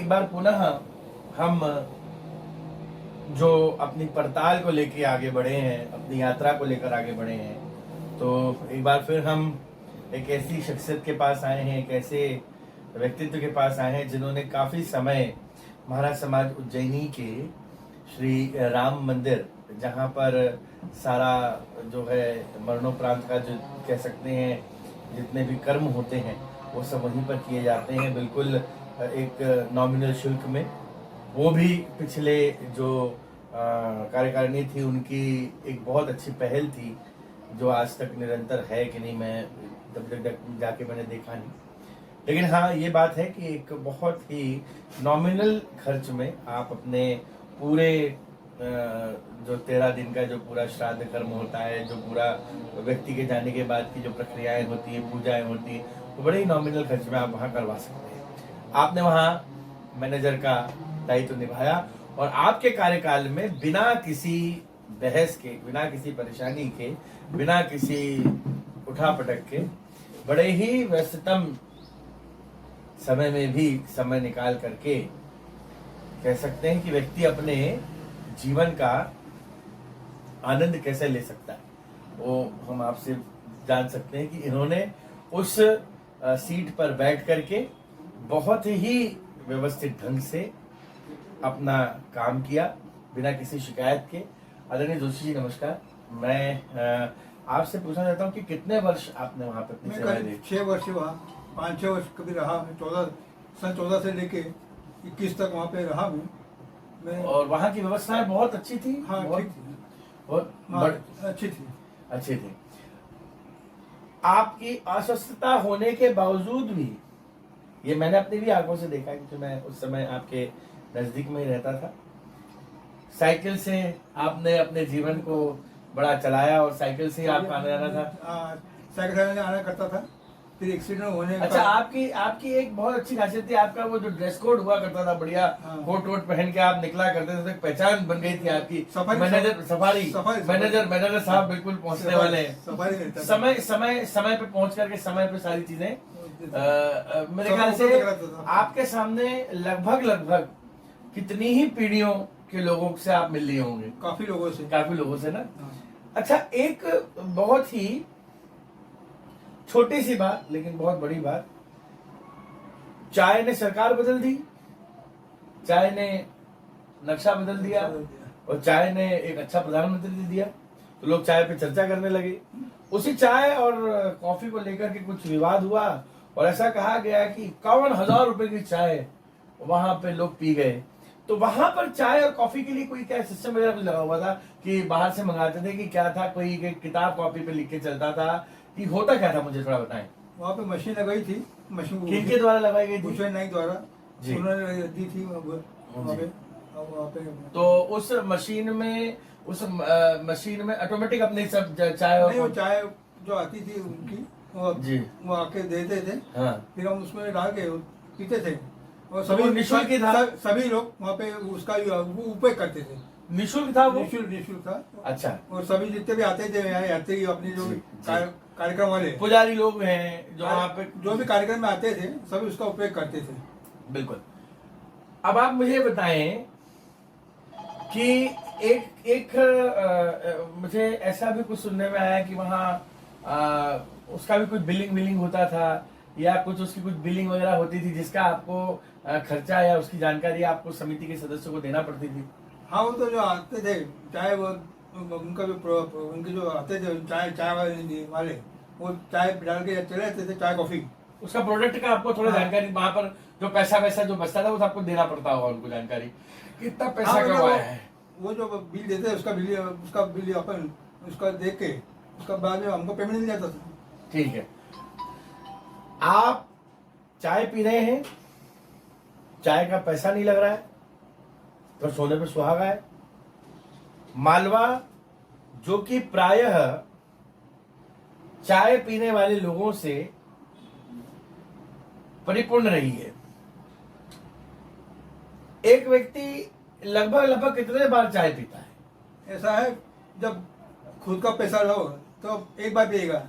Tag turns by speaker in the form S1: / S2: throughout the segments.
S1: बार पुनः हम जो अपनी पड़ताल को लेके आगे बढ़े हैं, अपनी यात्रा को लेकर आगे बढ़े हैं, तो एक बार फिर हम एक ऐसी शख्सियत के पास आए हैं, एक ऐसे व्यक्तित्व के पास आए हैं जिन्होंने काफ़ी समय महाराज समाज उज्जैनी के श्री राम मंदिर, जहाँ पर सारा जो है मरणोपरांत का जो कह सकते हैं जितने भी कर्म होते हैं वो सब वहीं पर किए जाते हैं, बिल्कुल एक नॉमिनल शुल्क में। वो भी पिछले जो कार्यकारिणी थी उनकी एक बहुत अच्छी पहल थी जो आज तक निरंतर है कि नहीं, मैं तब तक जाके मैंने देखा नहीं। लेकिन हाँ, ये बात है कि एक बहुत ही नॉमिनल खर्च में आप अपने पूरे जो 13 दिन का जो पूरा श्राद्ध कर्म होता है, जो पूरा व्यक्ति के जाने के बाद की जो प्रक्रियाएं होती है, पूजाएं होती है, वो बड़े ही नॉमिनल खर्च में आप वहाँ करवा सकते हैं। आपने वहाँ मैनेजर का दायित्व निभाया और आपके कार्यकाल में बिना किसी बहस के, बिना किसी परेशानी के, बिना किसी उठापटक के, बड़े ही व्यस्ततम समय में भी समय निकाल करके कह सकते हैं कि व्यक्ति अपने जीवन का आनंद कैसे ले सकता है, वो हम आपसे जान सकते हैं कि इन्होंने उस सीट पर बैठ करके बहुत ही व्यवस्थित ढंग से अपना काम किया बिना किसी शिकायत के। आदरणीय जोशी जी नमस्कार। मैं आपसे पूछना चाहता हूँ कि कितने वर्ष आपने वहाँ पर अपनी सेवाएं दी?
S2: 6 वर्ष वहाँ, 5-6 वर्ष कभी रहा मैं। 14 से लेके 21 तक वहाँ पे रहा मैं।
S1: और वहाँ की व्यवस्थाएं बहुत अच्छी थी?
S2: हाँ, ठीक थी।
S1: और अच्छी थी। आपकी अस्वस्थता होने के बावजूद भी, ये मैंने अपनी भी आंखों से देखा क्योंकि मैं उस समय आपके नजदीक में ही रहता था, साइकिल से आपने अपने जीवन को बड़ा चलाया और साइकिल से ही आपका आना जाना था।
S2: साइकिल से आना करता था। फिर एक्सीडेंट होने
S1: अच्छा, आपकी एक बहुत अच्छी खासियत थी, आपका वो जो ड्रेस कोड हुआ करता था, बढ़िया कोट वोट पहन के आप निकला करते थे, तो एक पहचान बन गई थी आपकी। मैनेजर साहब बिल्कुल पहुंचने वाले हैं, समय पे पहुंच करके समय पे सारी चीजें। मेरे ख्याल से आपके सामने लगभग कितनी ही पीढ़ियों के लोगों से आप मिल लिए होंगे?
S2: काफी लोगों से
S1: ना। अच्छा, एक बहुत ही छोटी सी बात लेकिन बहुत बड़ी बात, चाय ने सरकार बदल दी, चाय ने नक्शा बदल दिया और चाय ने एक अच्छा प्रधानमंत्री दिया, तो लोग चाय पे चर्चा करने लगे। उसी चाय और कॉफी को लेकर के कुछ विवाद हुआ और ऐसा कहा गया कि 51,000 रुपए की चाय वहां पे लोग पी गए। तो वहां पर चाय और कॉफी के लिए कोई क्या सिस्टम वगैरह लगा हुआ था कि बाहर से मंगाते थे कि क्या था, कोई किताब कॉपी पे लिख के चलता था कि होता क्या था, मुझे थोड़ा बताएं।
S2: वहाँ पे मशीन लगाई थी। मशीन
S1: किनके द्वारा लगाई गई थी?
S2: भूषण नाइक द्वारा उन्होंने दी थी वहाँ पे।
S1: तो उस मशीन में ऑटोमेटिक अपने सब चाय और
S2: नहीं, वो चाय जो आती थी उनकी वो आके देते थे। हाँ। फिर हम उसमें डाल के पीते थे और सभी निःशुल्क था। सभी लोग वहाँ पे उसका उपयोग करते थे।
S1: निःशुल्क था वो?
S2: निःशुल्क था।
S1: अच्छा। और
S2: सभी जितने भी आते थे यहाँ आते ही अपने जो कार्यक्रम वाले
S1: पुजारी लोग हैं जो वहाँ पे
S2: जो भी कार्यक्रम में आते थे सभी उसका उपयोग करते थे।
S1: बिल्कुल। अब आप मुझे बताएं कि एक मुझे ऐसा भी कुछ सुनने में आया कि वहाँ उसका भी कुछ बिलिंग होता था या कुछ उसकी कुछ बिलिंग वगैरह होती थी जिसका आपको खर्चा या उसकी जानकारी आपको समिति के सदस्यों को देना पड़ती थी?
S2: हाँ, वो तो जो आते थे चाय वो उनका जो उनके जो आते थे चाय वाले वो चाय डाल के चले जाते थे, चाय कॉफी।
S1: उसका प्रोडक्ट का आपको थोड़ा जानकारी, वहाँ पर जो पैसा जो बचता था वो आपको देना पड़ता होगा उनको जानकारी, कितना पैसा कमाया है।
S2: वो जो बिल देते उसका बिल अपन उसका देख के उसका बाद में हमको पेमेंट मिल जाता था।
S1: ठीक है, आप चाय पी रहे हैं, चाय का पैसा नहीं लग रहा है, तो सोने पे सुहागा है। मालवा जो कि प्रायः चाय पीने वाले लोगों से परिपूर्ण रही है, एक व्यक्ति लगभग कितने बार चाय पीता है?
S2: ऐसा है, जब खुद का पैसा लो तो एक बार पिएगा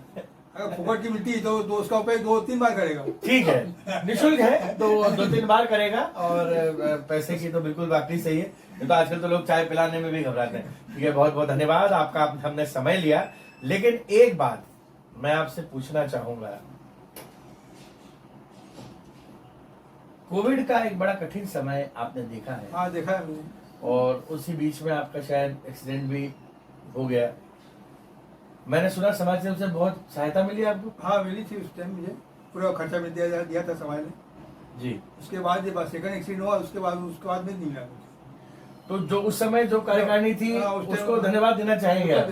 S2: अगर फुकट की मिलती है तो उसका उपयोग 2-3 बार करेगा।
S1: ठीक है, निःशुल्क है तो 2-3 बार करेगा, और पैसे की तो बिल्कुल बात नहीं सही है। नहीं तो आजकल तो लोग चाय पिलाने में भी घबराते हैं। ठीक है, बहुत बहुत धन्यवाद आपका, हमने समय लिया। लेकिन एक बात मैं आपसे पूछना चाहूंगा, कोविड का एक बड़ा कठिन समय आपने देखा है।
S2: हाँ, देखा है मैंने।
S1: और उसी बीच में आपका शायद एक्सीडेंट भी हो गया। मैंने सुना समाज से बहुत सहायता मिली आपको।
S2: हाँ, मिली थी उस टाइम, मुझे पूरा खर्चा भी दिया था समाज ने
S1: जी।
S2: उसके बाद जब सेकंड एक्सीडेंट हुआ उसके बाद में नहीं मिला।
S1: तो जो उस समय जो कार्यकारिणी थी,
S2: हाँ,
S1: उसको धन्यवाद देना चाहेंगे आप?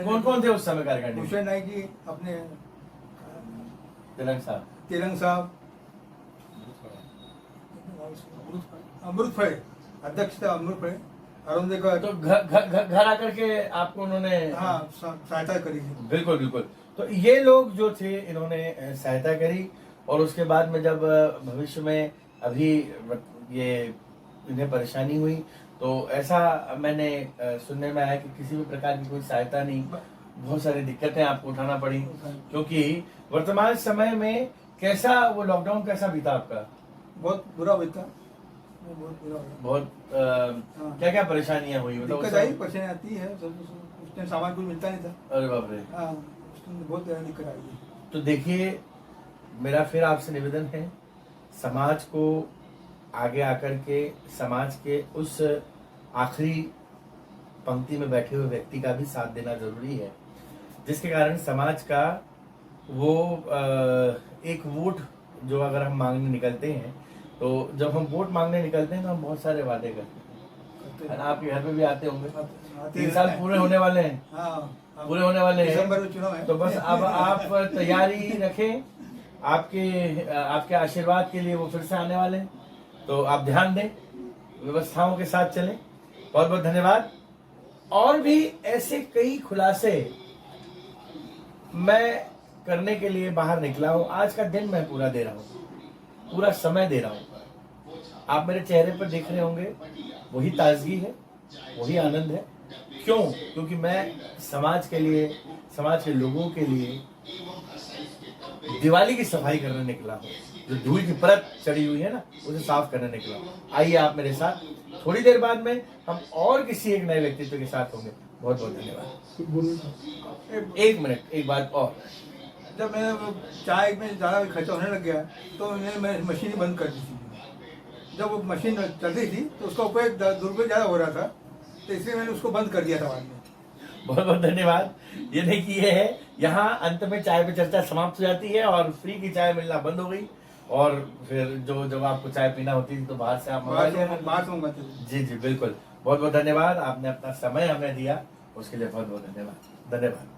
S1: कौन कौन थे उस समय कार्यकारिणी?
S2: हुसैन नाइक जी, अपने
S1: तिलंग साहब,
S2: अमृत फड़े अध्यक्ष था, अमृत फड़े, अरुण देकर।
S1: तो घर आकर के आपको उन्होंने
S2: सहायता करी थी।
S1: बिल्कुल बिल्कुल। तो ये लोग जो थे इन्होंने सहायता करी, और उसके बाद में जब भविष्य में अभी ये इन्हें परेशानी हुई, तो ऐसा मैंने सुनने में आया कि किसी भी प्रकार की कोई सहायता नहीं, बहुत सारी दिक्कतें आपको उठाना पड़ी। क्योंकि वर्तमान समय में कैसा वो लॉकडाउन कैसा बीता आपका?
S2: बहुत बुरा बीता,
S1: बहुत क्या क्या परेशानियां हुई?
S2: दिक्कत आई, परेशानी आती है, उस टाइम सामान कुछ मिलता नहीं था।
S1: अरे बाप रे।
S2: हाँ, उस टाइम बहुत दिक्कत आई।
S1: तो देखिए, मेरा फिर आपसे निवेदन है, समाज को आगे आकर के समाज के उस आखिरी पंक्ति में बैठे हुए व्यक्ति का भी साथ देना जरूरी है, जिसके कारण समाज का वो एक वोट जो अगर हम मांगने निकलते हैं, तो जब हम वोट मांगने निकलते हैं तो हम बहुत सारे वादे करते हैं। आपके घर पे भी आते होंगे, 3 साल पूरे होने वाले हैं। पूरे होने वाले हैं,
S2: दिसंबर में चुनाव है।
S1: तो बस अब आप तैयारी रखें, आपके आशीर्वाद के लिए वो फिर से आने वाले हैं, तो आप ध्यान दें, व्यवस्थाओं के साथ चलें। बहुत बहुत धन्यवाद। और भी ऐसे कई खुलासे मैं करने के लिए बाहर निकला हूं। आज का दिन मैं पूरा दे रहा हूं, पूरा समय दे रहा हूं। आप मेरे चेहरे पर देख रहे होंगे, वही ताजगी है, वही आनंद है। क्यों? क्योंकि मैं समाज के लिए, समाज के लोगों के लिए दिवाली की सफाई करने निकला हूँ। जो धूल की परत चढ़ी हुई है ना, उसे साफ करने निकला हूँ। आइए आप मेरे साथ, थोड़ी देर बाद में हम और किसी एक नए व्यक्तित्व के साथ होंगे। बहुत बहुत धन्यवाद। एक मिनट, एक बात और,
S2: जब मैं चाय में ज़्यादा खर्चा होने लग गया तो मैंने मशीन बंद कर दी थी। जब वो मशीन चल रही थी तो उसका उपयोग दुरुपयोग ज़्यादा हो रहा था, तो इसलिए मैंने उसको बंद कर दिया था बाद में।
S1: बहुत बहुत धन्यवाद। ये देखिए, ये है, यहाँ अंत में चाय पे चर्चा समाप्त हो जाती है और फ्री की चाय मिलना बंद हो गई। और फिर जब आपको चाय पीना होती थी तो बाहर से आप
S2: मंगाते।
S1: जी जी बिल्कुल। बहुत बहुत धन्यवाद, आपने अपना समय हमें दिया, उसके लिए बहुत बहुत धन्यवाद।